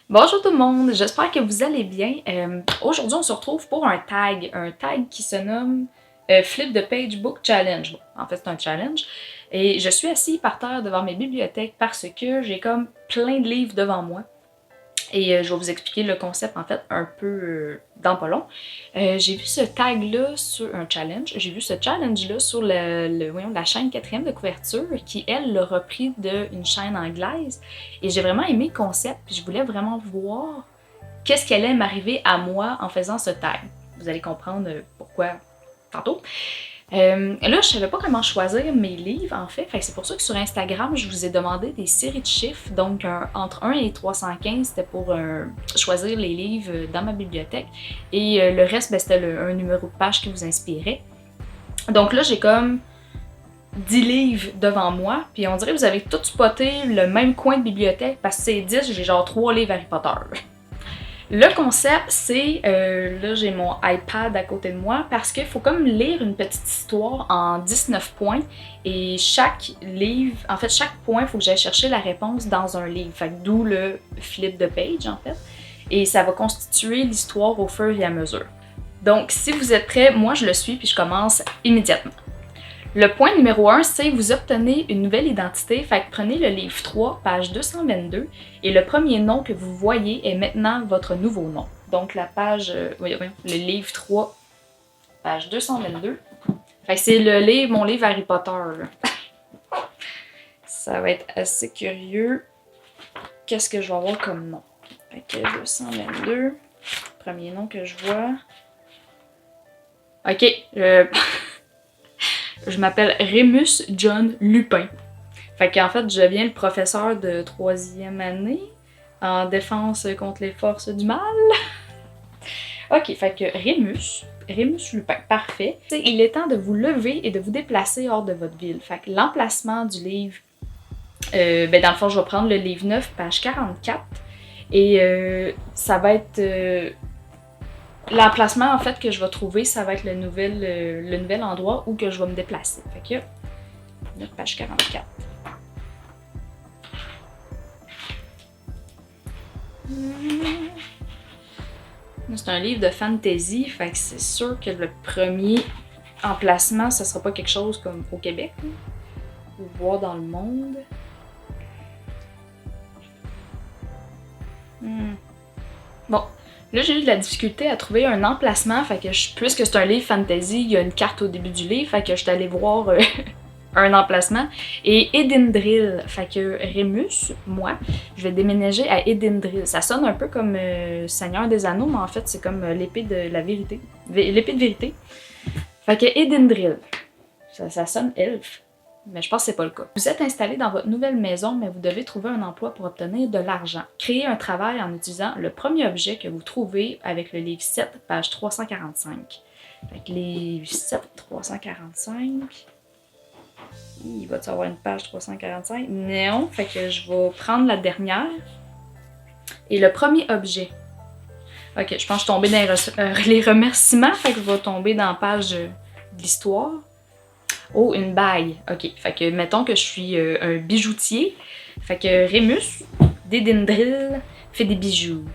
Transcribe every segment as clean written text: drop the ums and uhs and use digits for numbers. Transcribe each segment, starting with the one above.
Bonjour tout le monde, j'espère que vous allez bien. Aujourd'hui, on se retrouve pour un tag qui se nomme Flip the Page Book Challenge. Bon, en fait, c'est un challenge. Et je suis assis par terre devant mes bibliothèques parce que j'ai comme plein de livres devant moi. Et je vais vous expliquer le concept en fait un peu dans pas long. J'ai vu ce tag-là sur un challenge, j'ai vu ce challenge-là sur la chaîne 4e de couverture qui, elle, l'a repris d'une chaîne anglaise. Et j'ai vraiment aimé le concept, puis je voulais vraiment voir qu'est-ce qui allait m'arriver à moi en faisant ce tag. Vous allez comprendre pourquoi tantôt. Là, je savais pas comment choisir mes livres, en fait. C'est pour ça que sur Instagram, je vous ai demandé des séries de chiffres. Donc, entre 1 et 315, c'était pour choisir les livres dans ma bibliothèque. Et le reste, c'était un numéro de page qui vous inspirait. Donc là, j'ai comme 10 livres devant moi. Puis on dirait que vous avez tous spoté le même coin de bibliothèque parce que c'est 10, j'ai genre 3 livres Harry Potter. Le concept, c'est, là j'ai mon iPad à côté de moi, parce qu'il faut comme lire une petite histoire en 19 points, et chaque livre, en fait chaque point, il faut que j'aille chercher la réponse dans un livre, fait d'où le flip de page en fait, et ça va constituer l'histoire au fur et à mesure. Donc si vous êtes prêts, moi je le suis puis je commence immédiatement. Le point numéro 1, c'est vous obtenez une nouvelle identité, fait que prenez le livre 3, page 222, et le premier nom que vous voyez est maintenant votre nouveau nom. Donc la page, le livre 3, page 222. Fait que c'est mon livre Harry Potter. Là. Ça va être assez curieux. Qu'est-ce que je vais avoir comme nom? Fait que 222, premier nom que je vois. Ok, je m'appelle Rémus John Lupin. Fait qu'en fait, je deviens le professeur de 3e année en défense contre les forces du mal. Ok, fait que Rémus Lupin, parfait. Il est temps de vous lever et de vous déplacer hors de votre ville. Fait que l'emplacement du livre, dans le fond, je vais prendre le livre 9, page 44. Et ça va être... l'emplacement, en fait, que je vais trouver, ça va être le nouvel endroit où que je vais me déplacer. Fait que 9, page 44. C'est un livre de fantasy, fait que c'est sûr que le premier emplacement, ça sera pas quelque chose comme au Québec, hein, ou voir dans le monde. Bon, là j'ai eu de la difficulté à trouver un emplacement, fait que puisque c'est un livre fantasy, il y a une carte au début du livre, fait que je suis allée voir un emplacement. Et Edindril, fait que Rémus, moi, je vais déménager à Edindril. Ça sonne un peu comme Seigneur des Anneaux, mais en fait c'est comme l'épée de la vérité. L'épée de vérité. Fait que Edindril, ça sonne elfe, mais je pense que c'est pas le cas. Vous êtes installé dans votre nouvelle maison, mais vous devez trouver un emploi pour obtenir de l'argent. Créez un travail en utilisant le premier objet que vous trouvez avec le livre 7, page 345. Fait que livre 7, 345... Il va-tu avoir une page 345? Non, fait que je vais prendre la dernière. Et le premier objet. Ok, je pense que je suis tombée dans les remerciements, fait que je vais tomber dans la page de l'histoire. Oh, une bague. Ok, fait que mettons que je suis un bijoutier. Fait que Rémus, d'Edindril, fait des bijoux.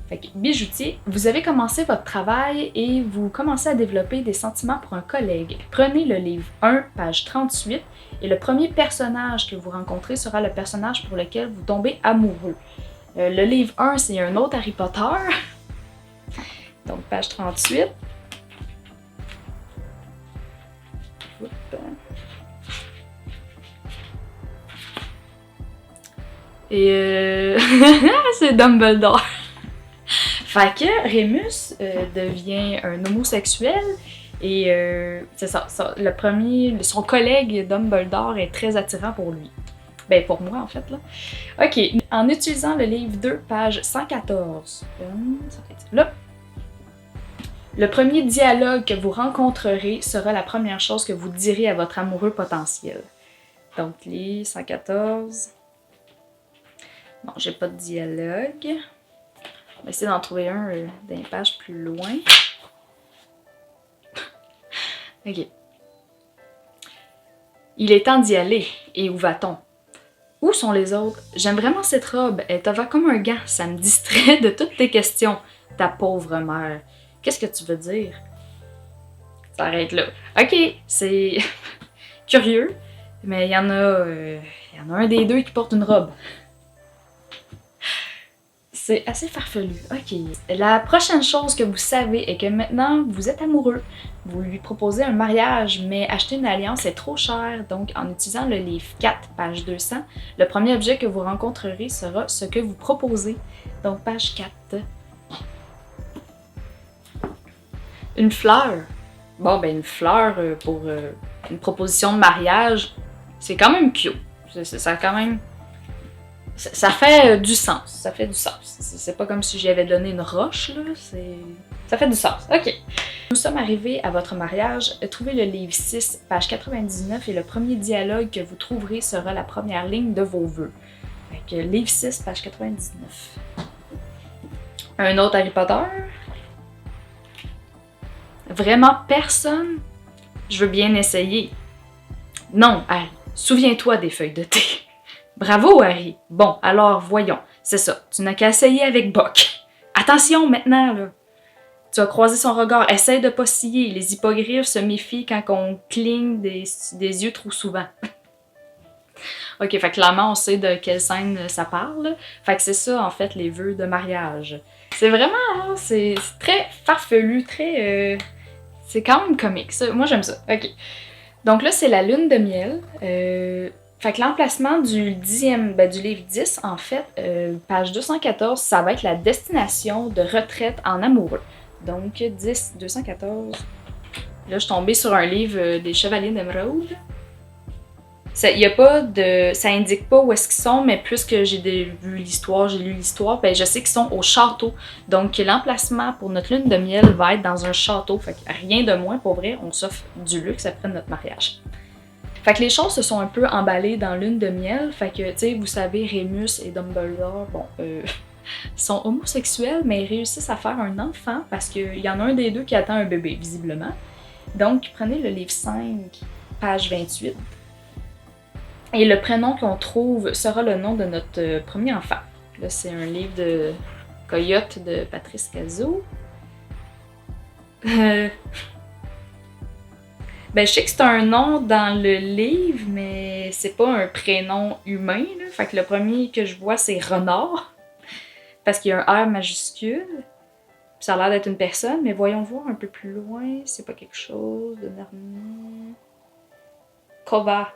Fait que bijoutier, vous avez commencé votre travail et vous commencez à développer des sentiments pour un collègue. Prenez le livre 1, page 38, et le premier personnage que vous rencontrez sera le personnage pour lequel vous tombez amoureux. Le livre 1, c'est un autre Harry Potter. Donc, page 38. Et c'est Dumbledore. Fait que Rémus devient un homosexuel et c'est ça, son collègue Dumbledore est très attirant pour lui. Ben pour moi en fait là. Ok, en utilisant le livre 2, page 114, là, le premier dialogue que vous rencontrerez sera la première chose que vous direz à votre amoureux potentiel. Donc les 114. Bon, j'ai pas de dialogue. On va essayer d'en trouver un d'une page plus loin. Ok. Il est temps d'y aller. Et où va-t-on? Où sont les autres? J'aime vraiment cette robe. Elle te va comme un gant. Ça me distrait de toutes tes questions. Ta pauvre mère. Qu'est-ce que tu veux dire? Ça arrête là. Ok, c'est curieux, mais il y en a un des deux qui porte une robe. C'est assez farfelu. Ok. La prochaine chose que vous savez est que maintenant, vous êtes amoureux. Vous lui proposez un mariage, mais acheter une alliance est trop cher. Donc, en utilisant le livre 4, page 200, le premier objet que vous rencontrerez sera ce que vous proposez. Donc, page 4. Une fleur. Bon, ben une fleur pour une proposition de mariage, c'est quand même cute. Ça quand même... Ça fait du sens. Ça fait du sens. C'est pas comme si j'y avais donné une roche, là. Ça fait du sens. OK. Nous sommes arrivés à votre mariage. Trouvez le livre 6, page 99, et le premier dialogue que vous trouverez sera la première ligne de vos vœux. Fait que livre 6, page 99. Un autre Harry Potter? Vraiment personne? Je veux bien essayer. Non, Harry. Souviens-toi des feuilles de thé. Bravo, Harry. Bon, alors, voyons. C'est ça. Tu n'as qu'à essayer avec Buck. Attention, maintenant, là. Tu as croisé son regard. Essaye de pas scier. Les hippogriffes se méfient quand on cligne des yeux trop souvent. Ok, fait que clairement, on sait de quelle scène ça parle. Fait que c'est ça, en fait, les vœux de mariage. C'est vraiment, hein, c'est très farfelu, très... c'est quand même comique, ça. Moi, j'aime ça. Ok. Donc là, c'est la lune de miel. Fait que l'emplacement du livre 10, en fait, page 214, ça va être la destination de retraite en amoureux. Donc, 10, 214. Là, je suis tombée sur un livre des Chevaliers d'Émeraude. Ça indique pas où est-ce qu'ils sont, mais puisque j'ai lu l'histoire, ben je sais qu'ils sont au château. Donc, l'emplacement pour notre lune de miel va être dans un château. Fait que rien de moins, pour vrai, on s'offre du luxe après notre mariage. Fait que les choses se sont un peu emballées dans lune de miel. Fait que, tu sais, vous savez, Remus et Dumbledore, sont homosexuels, mais ils réussissent à faire un enfant parce qu'il y en a un des deux qui attend un bébé, visiblement. Donc, prenez le livre 5, page 28. Et le prénom qu'on trouve sera le nom de notre premier enfant. Là, c'est un livre de Coyote de Patrice Cazot. Je sais que c'est un nom dans le livre, mais c'est pas un prénom humain, là. Fait que le premier que je vois, c'est Renard. Parce qu'il y a un R majuscule. Puis ça a l'air d'être une personne, mais voyons voir un peu plus loin. C'est pas quelque chose de normal. Kova.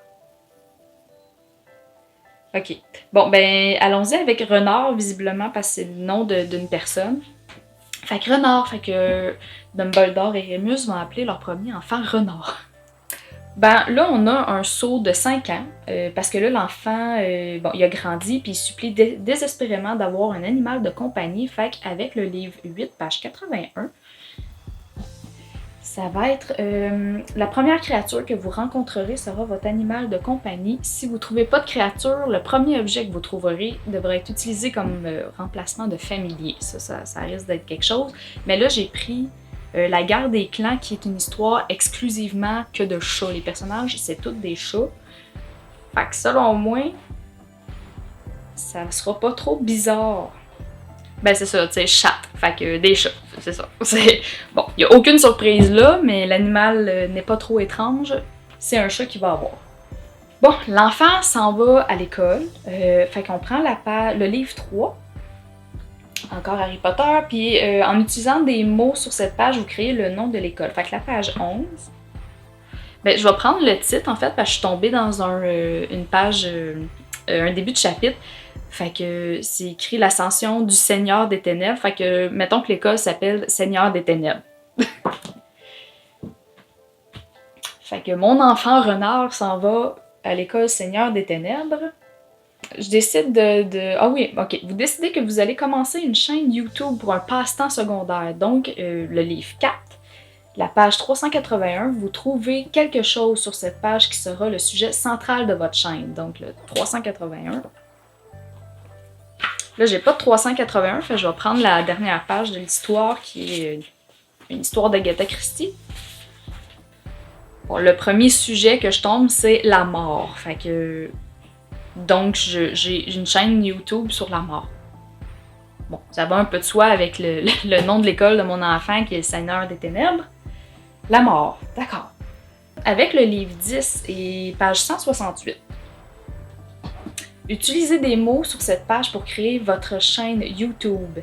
Ok. Bon, ben, allons-y avec Renard, visiblement, parce que c'est le nom d'une personne. Fait que Renard, fait que Dumbledore et Remus vont appeler leur premier enfant Renard. Ben, là, on a un saut de 5 ans, parce que là, l'enfant, il a grandi, puis il supplie désespérément d'avoir un animal de compagnie. Fait qu'avec le livre 8, page 81, ça va être la première créature que vous rencontrerez sera votre animal de compagnie. Si vous ne trouvez pas de créature, le premier objet que vous trouverez devrait être utilisé comme remplacement de familier. Ça risque d'être quelque chose. Mais là, j'ai pris La guerre des clans, qui est une histoire exclusivement que de chats. Les personnages, c'est tous des chats. Fait que selon moi, ça sera pas trop bizarre. Ben c'est ça, tu sais, chat. Fait que des chats, c'est ça. Bon, il n'y a aucune surprise là, mais l'animal n'est pas trop étrange. C'est un chat qu'il va avoir. Bon, l'enfant s'en va à l'école. Fait qu'on prend le livre 3. Encore Harry Potter, puis en utilisant des mots sur cette page, vous créez le nom de l'école. Fait que la page 11, ben, je vais prendre le titre en fait, parce que je suis tombée dans une page, un début de chapitre. Fait que c'est écrit l'ascension du Seigneur des Ténèbres. Fait que mettons que l'école s'appelle Seigneur des Ténèbres. Fait que mon enfant Renard s'en va à l'école Seigneur des Ténèbres. Je décide Ah oui, ok. Vous décidez que vous allez commencer une chaîne YouTube pour un passe-temps secondaire. Donc, le livre 4, la page 381, vous trouvez quelque chose sur cette page qui sera le sujet central de votre chaîne. Donc, le 381. Là, j'ai pas de 381, fait que je vais prendre la dernière page de l'histoire qui est une histoire d'Agatha Christie. Bon, le premier sujet que je tombe, c'est la mort. Fait que Donc, j'ai une chaîne YouTube sur la mort. Bon, ça va un peu de soi avec le nom de l'école de mon enfant qui est le Seigneur des Ténèbres. La mort, d'accord. Avec le livre 10 et page 168. Utilisez des mots sur cette page pour créer votre chaîne YouTube.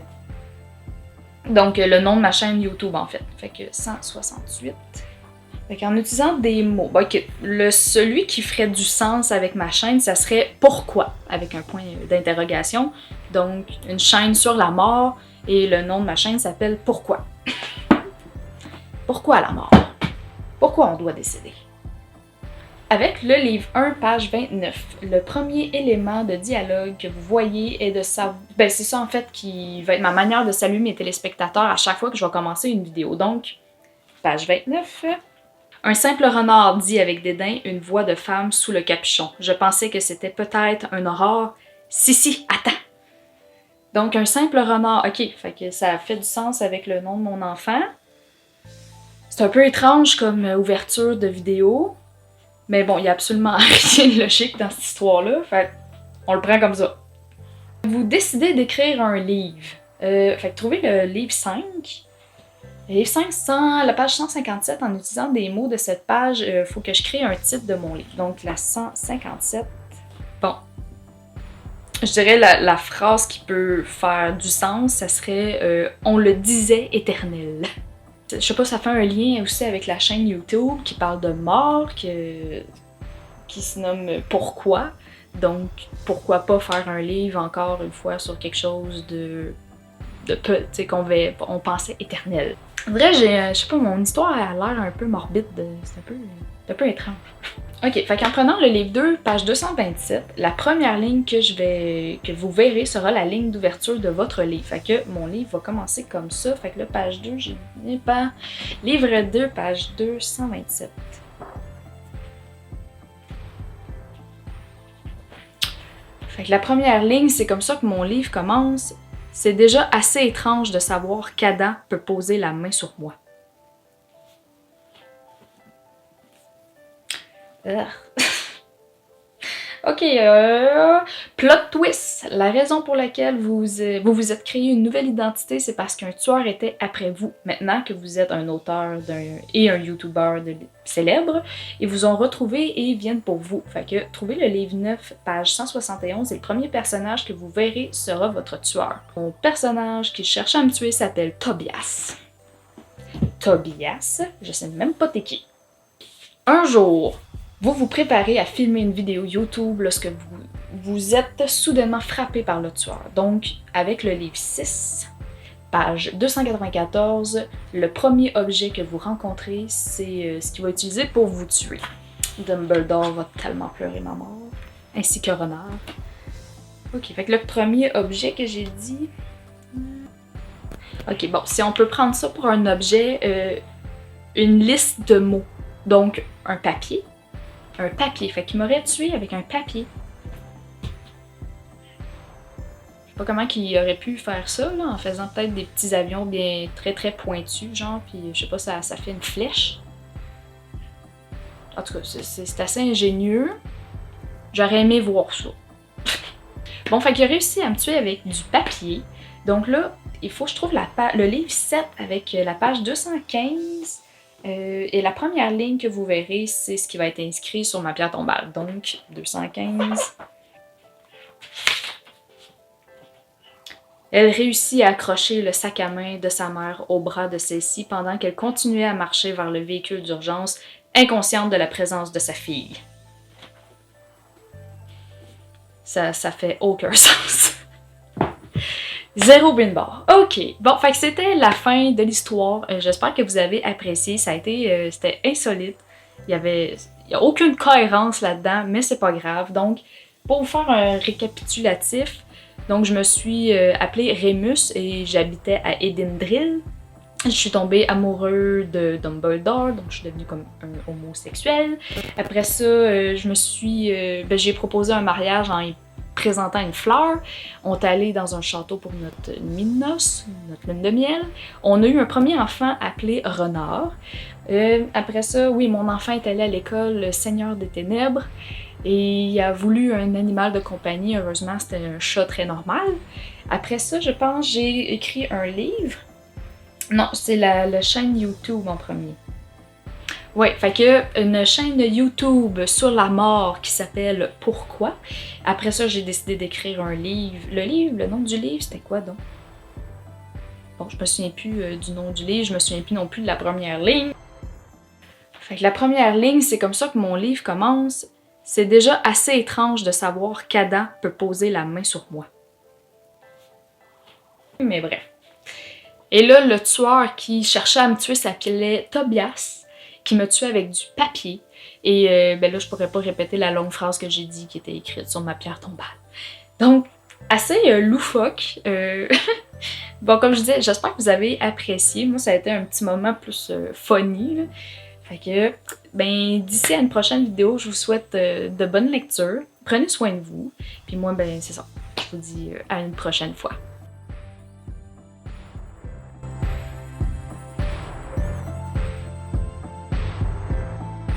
Donc, le nom de ma chaîne YouTube, en fait. Fait que 168. Fait qu'en utilisant des mots, bon, okay, celui qui ferait du sens avec ma chaîne, ça serait « Pourquoi ?» avec un point d'interrogation. Donc, une chaîne sur la mort et le nom de ma chaîne s'appelle « Pourquoi ?» Pourquoi la mort? Pourquoi on doit décéder? Avec le livre 1, page 29, le premier élément de dialogue que vous voyez est de savoir... Ben, c'est ça en fait qui va être ma manière de saluer mes téléspectateurs à chaque fois que je vais commencer une vidéo. Donc, page 29... Un simple renard dit avec dédain une voix de femme sous le capuchon. Je pensais que c'était peut-être un aurore. Si, attends! Donc, un simple renard. Ok, fait que ça fait du sens avec le nom de mon enfant. C'est un peu étrange comme ouverture de vidéo. Mais bon, il n'y a absolument rien de logique dans cette histoire-là. Fait on le prend comme ça. Vous décidez d'écrire un livre. Fait que trouvez le livre 5. Le livre 500, la page 157, en utilisant des mots de cette page, il faut que je crée un titre de mon livre. Donc la 157. Bon. Je dirais la phrase qui peut faire du sens, ça serait on le disait éternel. Je sais pas, ça fait un lien aussi avec la chaîne YouTube qui parle de mort, qui se nomme Pourquoi. Donc, pourquoi pas faire un livre encore une fois sur quelque chose de peu, tu sais, on pensait éternel. En vrai, je sais pas, mon histoire a l'air un peu morbide, c'est un peu étrange. Ok, fait qu'en prenant le livre 2, page 227, la première ligne que vous verrez sera la ligne d'ouverture de votre livre. Fait que mon livre va commencer comme ça. Fait que là, page 2, j'ai pas. Livre 2, page 227. Fait que la première ligne, c'est comme ça que mon livre commence. C'est déjà assez étrange de savoir qu'Adam peut poser la main sur moi. Ok, plot twist. La raison pour laquelle vous êtes créé une nouvelle identité, c'est parce qu'un tueur était après vous. Maintenant que vous êtes un auteur et un YouTuber célèbre, ils vous ont retrouvé et viennent pour vous. Fait que trouvez le livre 9, page 171, et le premier personnage que vous verrez sera votre tueur. Mon personnage qui cherche à me tuer s'appelle Tobias. Tobias, je sais même pas t'es qui. Un jour, vous vous préparez à filmer une vidéo YouTube lorsque vous êtes soudainement frappé par le tueur. Donc, avec le livre 6, page 294, le premier objet que vous rencontrez, c'est ce qu'il va utiliser pour vous tuer. Dumbledore va tellement pleurer ma mort, ainsi que Renard. Ok, fait que le premier objet que j'ai dit... Ok, bon, si on peut prendre ça pour un objet, une liste de mots. Donc, un papier. Un papier. Fait qu'il m'aurait tué avec un papier. Je sais pas comment il aurait pu faire ça, là, en faisant peut-être des petits avions bien très pointus, genre, puis je sais pas, ça fait une flèche. En tout cas, c'est assez ingénieux. J'aurais aimé voir ça. Bon, fait qu'il a réussi à me tuer avec du papier. Donc là, il faut que je trouve le livre 7 avec la page 215. Et la première ligne que vous verrez, c'est ce qui va être inscrit sur ma pierre tombale. Donc, 215. Elle réussit à accrocher le sac à main de sa mère au bras de celle-ci pendant qu'elle continuait à marcher vers le véhicule d'urgence, inconsciente de la présence de sa fille. Ça fait aucun sens. Zéro bin bar. Ok, bon, fait que c'était la fin de l'histoire. J'espère que vous avez apprécié. Ça a été, c'était insolite. Il y a aucune cohérence là-dedans, mais c'est pas grave. Donc, pour vous faire un récapitulatif, donc je me suis appelée Rémus et j'habitais à Edendril. Je suis tombée amoureux de Dumbledore, donc je suis devenue comme un homosexuel. Après ça, j'ai proposé un mariage en présentant une fleur. On est allé dans un château pour notre nuit de noces, notre lune de miel. On a eu un premier enfant appelé Renard. Après ça, oui, mon enfant est allé à l'école Seigneur des Ténèbres. Et il a voulu un animal de compagnie, heureusement c'était un chat très normal. Après ça, je pense j'ai écrit un livre. Non, c'est la chaîne YouTube en premier. Ouais, fait que une chaîne YouTube sur la mort qui s'appelle Pourquoi. Après ça, j'ai décidé d'écrire un livre. Le nom du livre, c'était quoi donc? Bon, je me souviens plus du nom du livre, je me souviens plus non plus de la première ligne. Fait que la première ligne, c'est comme ça que mon livre commence. C'est déjà assez étrange de savoir qu'Adam peut poser la main sur moi. Mais bref. Et là, le tueur qui cherchait à me tuer s'appelait Tobias, qui me tuait avec du papier. Et ben là, je pourrais pas répéter la longue phrase que j'ai dit qui était écrite sur ma pierre tombale. Donc, assez loufoque. Bon, comme je disais, j'espère que vous avez apprécié. Moi, ça a été un petit moment plus funny, là. Fait que, ben, d'ici à une prochaine vidéo, je vous souhaite de bonnes lectures. Prenez soin de vous. Puis moi, ben, c'est ça. Je vous dis à une prochaine fois.